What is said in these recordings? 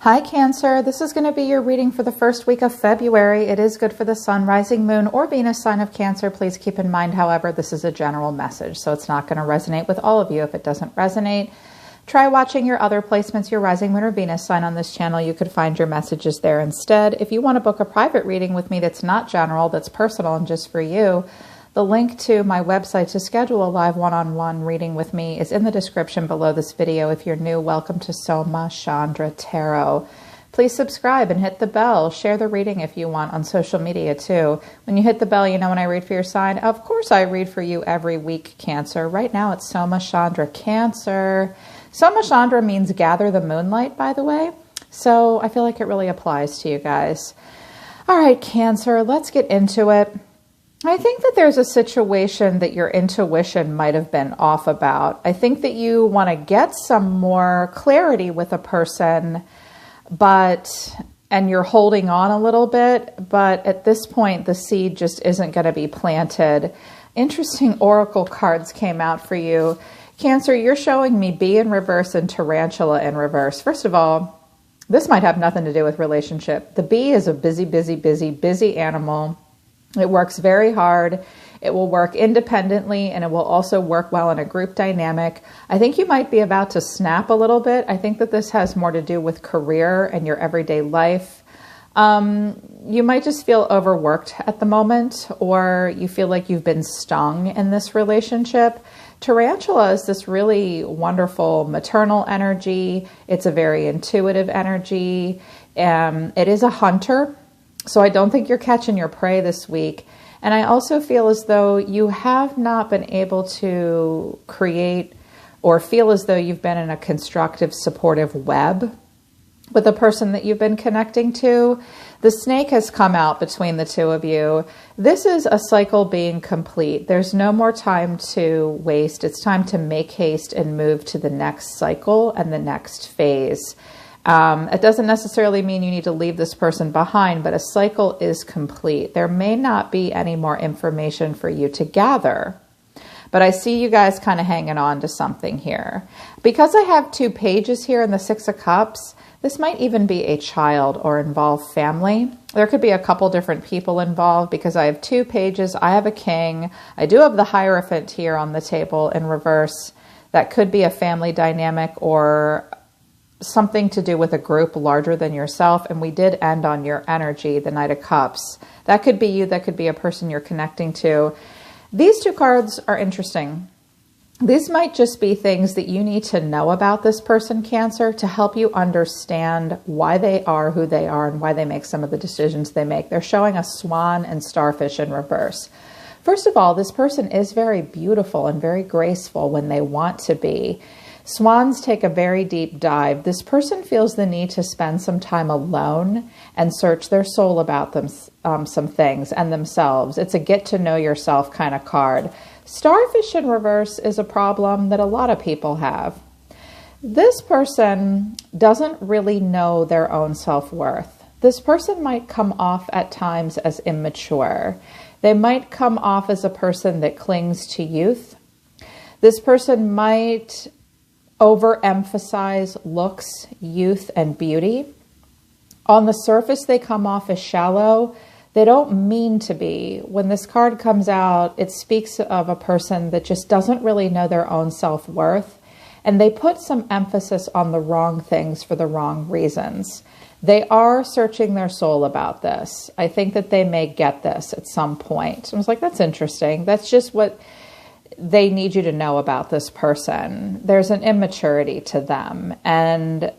Hi Cancer, this is going to be your reading for the first week of February. It is good for the Sun, Rising Moon, or Venus sign of Cancer. Please keep in mind, however, this is a general message, so it's not going to resonate with all of you. If it doesn't resonate, try watching your other placements, your Rising Moon or Venus sign on this channel. You could find your messages there instead. If you want to book a private reading with me that's not general, that's personal and just for you, the link to my website to schedule a live one-on-one reading with me is in the description below this video. If you're new, welcome to Soma Chandra Tarot. Please subscribe and hit the bell. Share the reading if you want on social media too. When you hit the bell, you know when I read for your sign. Of course I read for you every week, Cancer. Right now it's Soma Chandra Cancer. Soma Chandra means gather the moonlight, by the way. So I feel like it really applies to you guys. All right, Cancer, let's get into it. I think that there's a situation that your intuition might have been off about. I think that you want to get some more clarity with a person, and you're holding on a little bit, but at this point, the seed just isn't going to be planted. Interesting oracle cards came out for you. Cancer, you're showing me Bee in reverse and Tarantula in reverse. First of all, this might have nothing to do with relationship. The bee is a busy animal. It works very hard. It will work independently, and it will also work well in a group dynamic. I think you might be about to snap a little bit. I think that this has more to do with career and your everyday life. You might just feel overworked at the moment, or you feel like you've been stung in this relationship. Tarantula is this really wonderful maternal energy. It's a very intuitive energy. It is a hunter. So I don't think you're catching your prey this week. And I also feel as though you have not been able to create or feel as though you've been in a constructive, supportive web with the person that you've been connecting to. The snake has come out between the two of you. This is a cycle being complete. There's no more time to waste. It's time to make haste and move to the next cycle and the next phase. It doesn't necessarily mean you need to leave this person behind, but a cycle is complete. There may not be any more information for you to gather, but I see you guys kind of hanging on to something here. Because I have two pages here in the Six of Cups, this might even be a child or involve family. There could be a couple different people involved because I have two pages. I have a king. I do have the Hierophant here on the table in reverse. That could be a family dynamic or something to do with a group larger than yourself. And we did end on your energy, the Knight of Cups. That could be you. That could be a person you're connecting to. These two cards are interesting. These might just be things that you need to know about this person, Cancer, to help you understand why they are who they are and why they make some of the decisions they make. They're showing a swan and starfish in reverse. First of all, this person is very beautiful and very graceful when they want to be. Swans take a very deep dive. This person feels the need to spend some time alone and search their soul about them, some things and themselves. It's a get to know yourself kind of card. Starfish in reverse is a problem that a lot of people have. This person doesn't really know their own self-worth. This person might come off at times as immature. They might come off as a person that clings to youth. This person might overemphasize looks, youth, and beauty. On the surface, they come off as shallow. They don't mean to be. When this card comes out, it speaks of a person that just doesn't really know their own self-worth, and they put some emphasis on the wrong things for the wrong reasons. They are searching their soul about this. I think that they may get this at some point. I was like, that's interesting. That's just what they need you to know about this person. There's an immaturity to them, and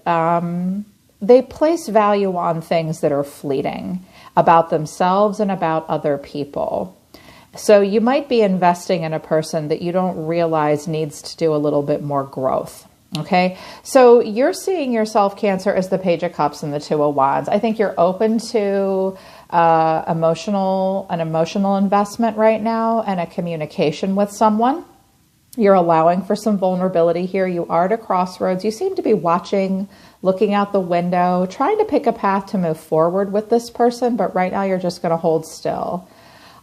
they place value on things that are fleeting about themselves and about other people. So you might be investing in a person that you don't realize needs to do a little bit more growth. Okay, so you're seeing yourself, Cancer, as the Page of Cups and the Two of Wands. I think you're open to an emotional investment right now and a communication with someone. You're allowing for some vulnerability here. You are at a crossroads. You seem to be watching, looking out the window, trying to pick a path to move forward with this person, but right now you're just going to hold still.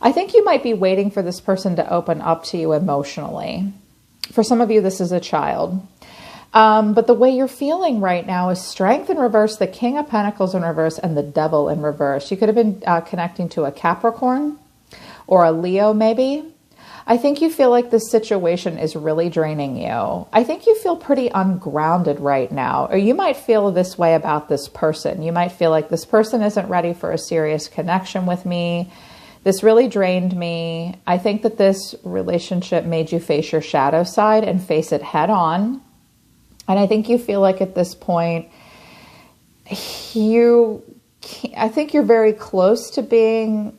I think you might be waiting for this person to open up to you emotionally. For some of you, this is a child. But the way you're feeling right now is Strength in reverse, the King of Pentacles in reverse, and the Devil in reverse. You could have been connecting to a Capricorn or a Leo maybe. I think you feel like this situation is really draining you. I think you feel pretty ungrounded right now, or you might feel this way about this person. You might feel like this person isn't ready for a serious connection with me. This really drained me. I think that this relationship made you face your shadow side and face it head on. And I think you feel like at this point, I think you're very close to being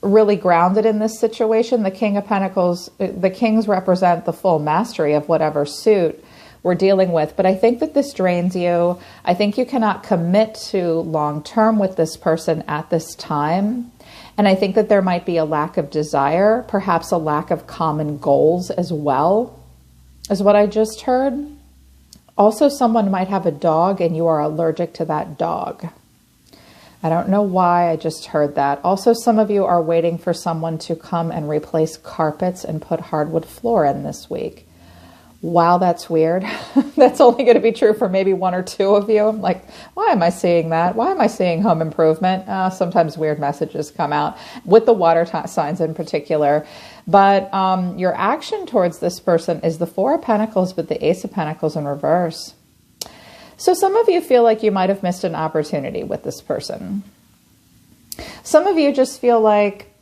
really grounded in this situation. The King of Pentacles, the Kings represent the full mastery of whatever suit we're dealing with. But I think that this drains you. I think you cannot commit to long-term with this person at this time. And I think that there might be a lack of desire, perhaps a lack of common goals as well, is what I just heard. Also, someone might have a dog and you are allergic to that dog. I don't know why I just heard that. Also, some of you are waiting for someone to come and replace carpets and put hardwood floor in this week. Wow, that's weird. That's only going to be true for maybe one or two of you. I'm like, why am I seeing that? Why am I seeing home improvement? Sometimes weird messages come out with the water signs in particular. But your action towards this person is the Four of Pentacles with the Ace of Pentacles in reverse. So some of you feel like you might have missed an opportunity with this person. Some of you just feel like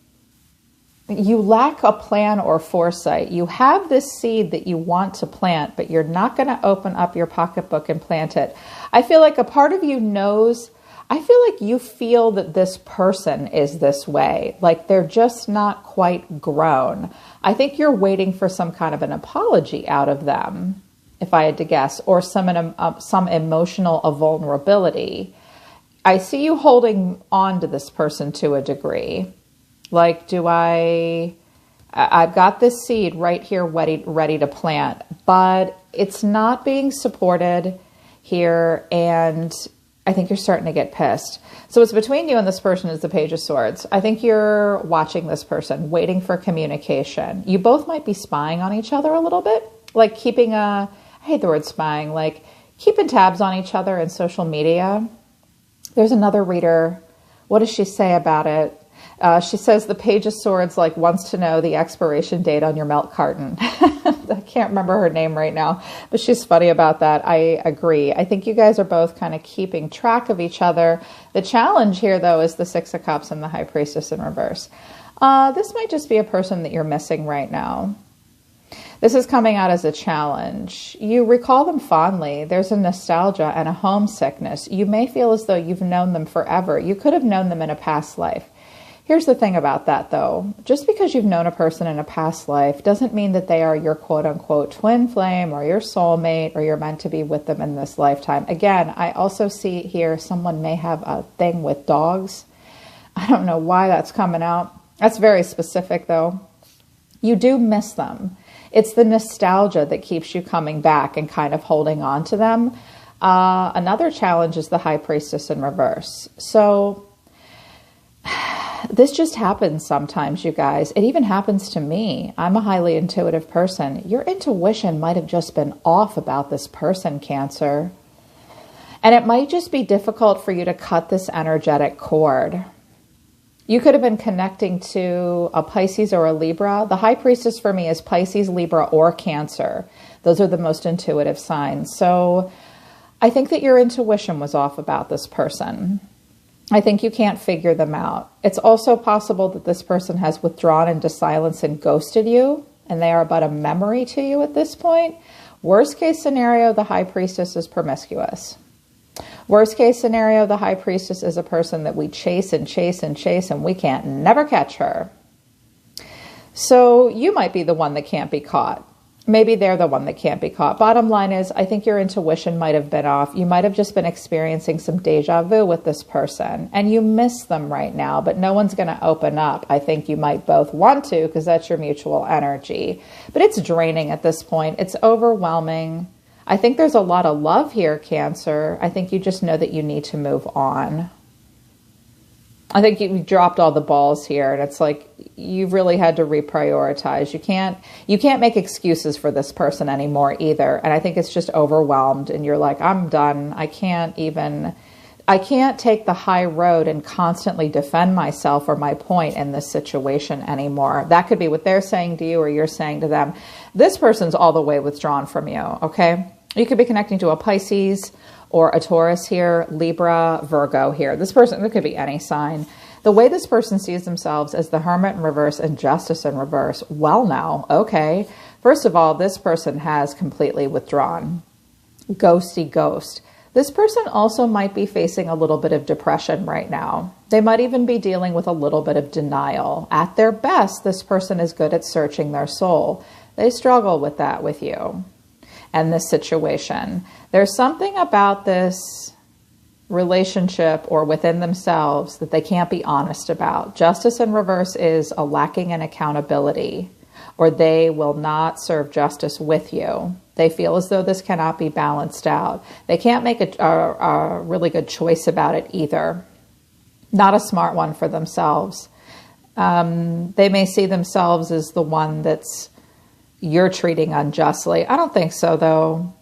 you lack a plan or foresight. You have this seed that you want to plant, but you're not going to open up your pocketbook and plant it. I feel like a part of you knows, I feel like you feel that this person is this way, like they're just not quite grown. I think you're waiting for some kind of an apology out of them, if I had to guess, or some emotional vulnerability. I see you holding on to this person to a degree. Like, I've got this seed right here ready to plant, but it's not being supported here, and I think you're starting to get pissed. So what's between you and this person is the Page of Swords. I think you're watching this person, waiting for communication. You both might be spying on each other a little bit, like keeping I hate the word spying, like keeping tabs on each other in social media. There's another reader. What does she say about it? She says the Page of Swords wants to know the expiration date on your milk carton. I can't remember her name right now, but she's funny about that. I agree. I think you guys are both kind of keeping track of each other. The challenge here, though, is the Six of Cups and the High Priestess in reverse. This might just be a person that you're missing right now. This is coming out as a challenge. You recall them fondly. There's a nostalgia and a homesickness. You may feel as though you've known them forever. You could have known them in a past life. Here's the thing about that, though. Just because you've known a person in a past life doesn't mean that they are your quote-unquote twin flame or your soulmate or you're meant to be with them in this lifetime. Again, I also see here someone may have a thing with dogs. I don't know why that's coming out. That's very specific, though. You do miss them. It's the nostalgia that keeps you coming back and kind of holding on to them. Another challenge is the High Priestess in reverse. So this just happens sometimes, you guys. It even happens to me. I'm a highly intuitive person. Your intuition might have just been off about this person, Cancer. And it might just be difficult for you to cut this energetic cord. You could have been connecting to a Pisces or a Libra. The High Priestess for me is Pisces, Libra, or Cancer. Those are the most intuitive signs. So I think that your intuition was off about this person. I think you can't figure them out. It's also possible that this person has withdrawn into silence and ghosted you, and they are but a memory to you at this point. Worst case scenario, the High Priestess is promiscuous. Worst case scenario, the High Priestess is a person that we chase and chase and chase, and we can't never catch her. So you might be the one that can't be caught. Maybe they're the one that can't be caught. Bottom line is, I think your intuition might have been off. You might have just been experiencing some deja vu with this person, and you miss them right now, but no one's going to open up. I think you might both want to, because that's your mutual energy. But it's draining at this point. It's overwhelming. I think there's a lot of love here, Cancer. I think you just know that you need to move on. I think you dropped all the balls here, and it's like you've really had to reprioritize. You can't make excuses for this person anymore either. And I think it's just overwhelmed, and you're like, I'm done. I can't take the high road and constantly defend myself or my point in this situation anymore. That could be what they're saying to you or you're saying to them. This person's all the way withdrawn from you, okay? You could be connecting to a Pisces or a Taurus here, Libra, Virgo here. This person, it could be any sign. The way this person sees themselves as the Hermit in reverse and Justice in reverse. Well, now, okay. First of all, this person has completely withdrawn. Ghosty ghost. This person also might be facing a little bit of depression right now. They might even be dealing with a little bit of denial. At their best, this person is good at searching their soul. They struggle with that with you and this situation. There's something about this relationship or within themselves that they can't be honest about. Justice in reverse is a lacking in accountability, or they will not serve justice with you. They feel as though this cannot be balanced out. They can't make a really good choice about it either. Not a smart one for themselves. They may see themselves as the one that's you're treating unjustly. I don't think so, though.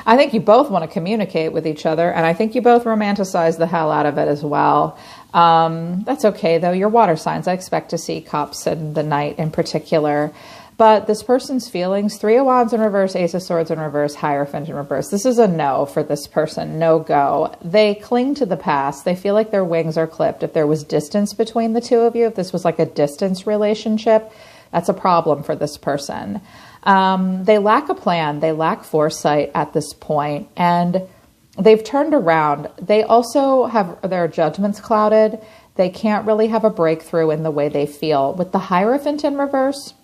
I think you both want to communicate with each other, and I think you both romanticize the hell out of it as well. That's okay, though. You're water signs. I expect to see cups and the Knight in particular. But this person's feelings, 3 of Wands in reverse, Ace of Swords in reverse, Hierophant in reverse. This is a no for this person. No go. They cling to the past. They feel like their wings are clipped. If there was distance between the two of you, if this was like a distance relationship, that's a problem for this person. They lack a plan. They lack foresight at this point, and they've turned around. They also have their judgments clouded. They can't really have a breakthrough in the way they feel. With the Hierophant in reverse,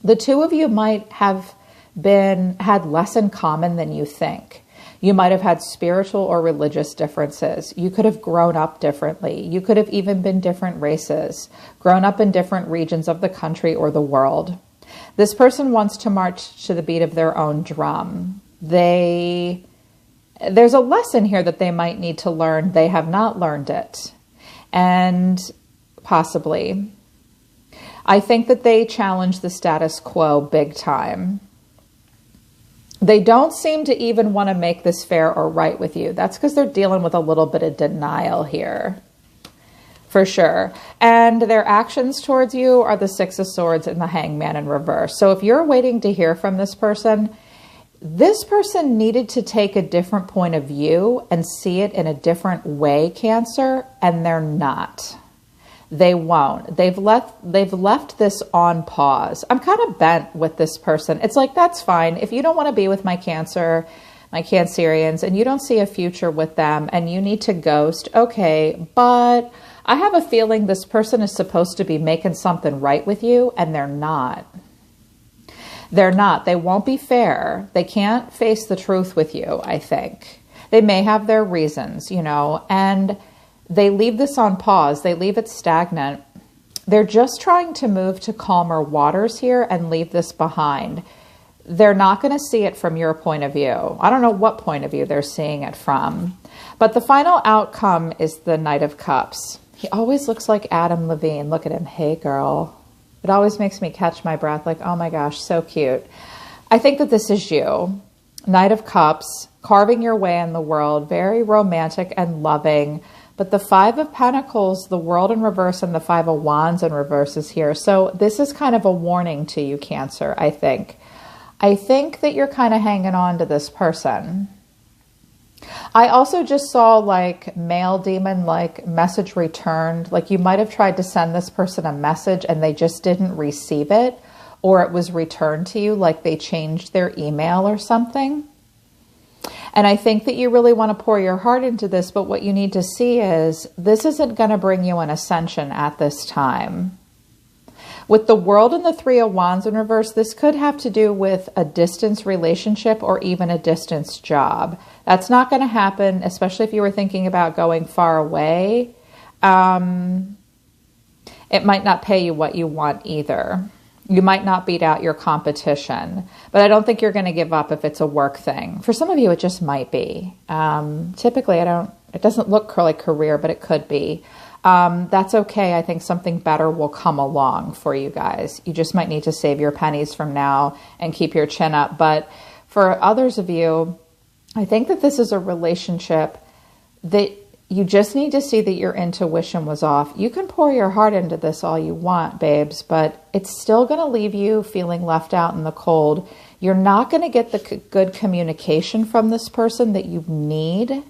the two of you might have had less in common than you think. You might have had spiritual or religious differences. You could have grown up differently. You could have even been different races, grown up in different regions of the country or the world. This person wants to march to the beat of their own drum. There's a lesson here that they might need to learn. They have not learned it. And possibly, I think that they challenge the status quo big time. They don't seem to even want to make this fair or right with you. That's because they're dealing with a little bit of denial here. For sure. And their actions towards you are the 6 of Swords and the Hangman in reverse. So if you're waiting to hear from this person needed to take a different point of view and see it in a different way, Cancer, and they're not. They won't. They've left this on pause. I'm kind of bent with this person. It's like, that's fine. If you don't want to be with my Cancer, my Cancerians, and you don't see a future with them and you need to ghost, okay, but I have a feeling this person is supposed to be making something right with you, and they're not. They're not. They won't be fair. They can't face the truth with you, I think. They may have their reasons, and they leave this on pause. They leave it stagnant. They're just trying to move to calmer waters here and leave this behind. They're not going to see it from your point of view. I don't know what point of view they're seeing it from. But the final outcome is the Knight of Cups. He always looks like Adam Levine. Look at him. Hey, girl. It always makes me catch my breath like, oh my gosh, so cute. I think that this is you. Knight of Cups, carving your way in the world, very romantic and loving. But the 5 of Pentacles, the World in reverse, and the 5 of Wands in reverse is here. So this is kind of a warning to you, Cancer, I think. I think that you're kind of hanging on to this person. I also just saw like male demon, like message returned. Like you might have tried to send this person a message and they just didn't receive it, or it was returned to you like they changed their email or something. And I think that you really want to pour your heart into this, but what you need to see is this isn't going to bring you an ascension at this time. With the World and the 3 of Wands in reverse, this could have to do with a distance relationship or even a distance job. That's not going to happen, especially if you were thinking about going far away. It might not pay you what you want either. You might not beat out your competition, but I don't think you're going to give up if it's a work thing. For some of you, it just might be. Typically, it doesn't look like career, but it could be. That's okay. I think something better will come along for you guys. You just might need to save your pennies from now and keep your chin up. But for others of you, I think that this is a relationship that you just need to see that your intuition was off. You can pour your heart into this all you want, babes, but it's still going to leave you feeling left out in the cold. You're not going to get the good communication from this person that you need,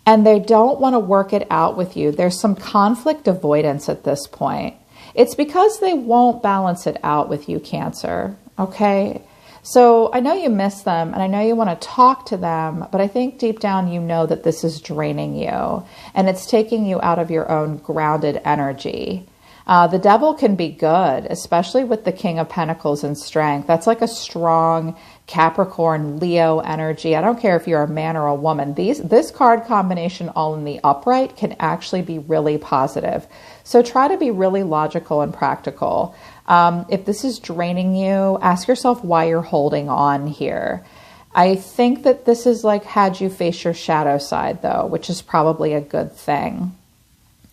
and they don't want to work it out with you. There's some conflict avoidance at this point. It's because they won't balance it out with you, Cancer, okay? So I know you miss them and I know you want to talk to them, but I think deep down you know that this is draining you and it's taking you out of your own grounded energy. The devil can be good, especially with the King of Pentacles and strength. That's like a strong Capricorn, Leo energy. I don't care if you're a man or a woman. This card combination all in the upright can actually be really positive. So try to be really logical and practical. If this is draining you, ask yourself why you're holding on here. I think that this is like had you face your shadow side though, which is probably a good thing.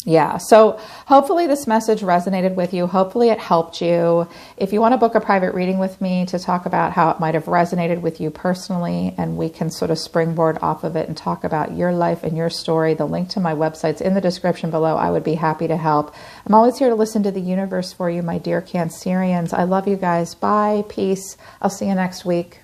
Yeah, so hopefully this message resonated with you. Hopefully it helped you. If you want to book a private reading with me to talk about how it might have resonated with you personally, and we can sort of springboard off of it and talk about your life and your story, the link to my website's in the description below. I would be happy to help. I'm always here to listen to the universe for you, my dear Cancerians. I love you guys. Bye. Peace. I'll see you next week.